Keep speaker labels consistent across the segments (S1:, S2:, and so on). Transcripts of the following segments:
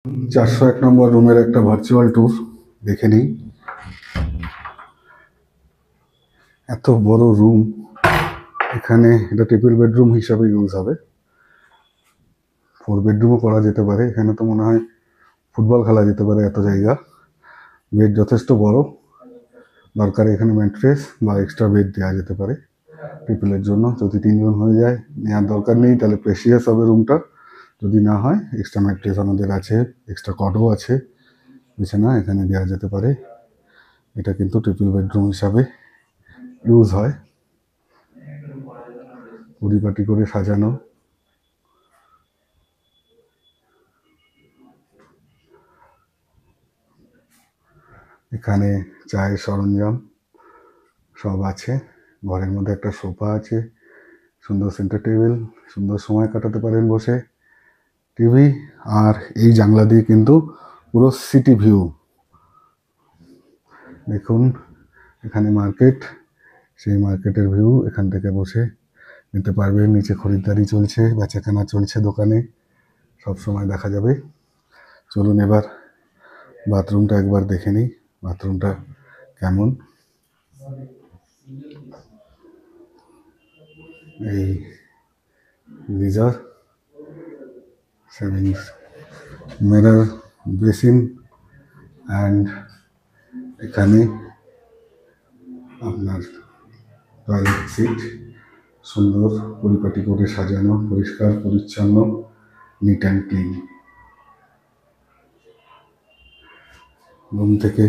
S1: 401 নম্বর রুমের একটা virtual tour দেখে নিই। এত বড় রুম, এখানে এটা ট্রিপল বেডরুম হিসাবে ইউজ হবে। 4 বেডরুমও করা যেতে পারে। এখানে তো মনে হয় ফুটবল খেলা যেতে পারে, এত জায়গা। বেড যথেষ্ট বড়, দরকারে এখানে ম্যাট্রেস বা এক্সট্রা বেড দেওয়া যেতে পারে পিপলের জন্য। যদি 3 জন হয়ে যায়, নেওয়ার দরকার নেই, তাহলে প্রেশিয়াস হবে রুমটা। যদি না হয়, এক্সট্রা ম্যাট্রেস আমাদের আছে, এক্সট্রা কটও আছে, বিছানা এখানে দেওয়া যেতে পারে। এটা কিন্তু ট্রিপল বেডরুম হিসাবে ইউজ হয়। পরিপাটি করে সাজানো। এখানে চায়ের সরঞ্জাম সব আছে। ঘরের মধ্যে একটা সোফা আছে, সুন্দর সেন্টার টেবিল, সুন্দর সময় কাটাতে পারেন বসে। টিভি, আর এই জানলা দিয়ে কিন্তু পুরো সিটি ভিউ। দেখুন, এখানে মার্কেট, সেই মার্কেটের ভিউ এখান থেকে বসে নিতে পারবেন। নিচে খরিদ্দারি চলছে, বেচাকেনা চলছে দোকানে, সব সময় দেখা যাবে। চলুন এবার বাথরুমটা একবার দেখে নিই, বাথরুমটা কেমন। এই geyser, savings mirror, basin, and এখানে আপনার টয়লেট সিট। সুন্দর পরিপাটি করে সাজানো, পরিষ্কার পরিচ্ছন্ন, নিট অ্যান্ড ক্লিন। রুম থেকে,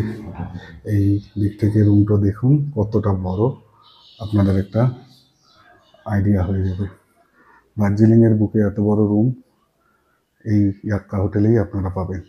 S1: এই দিক থেকে রুমটা দেখুন কতটা বড়, আপনাদের একটা আইডিয়া হয়ে যাবে। দার্জিলিংয়ের বুকে এত বড় রুম এই ইয়াক্কা হোটেলেই আপনারা পাবেন।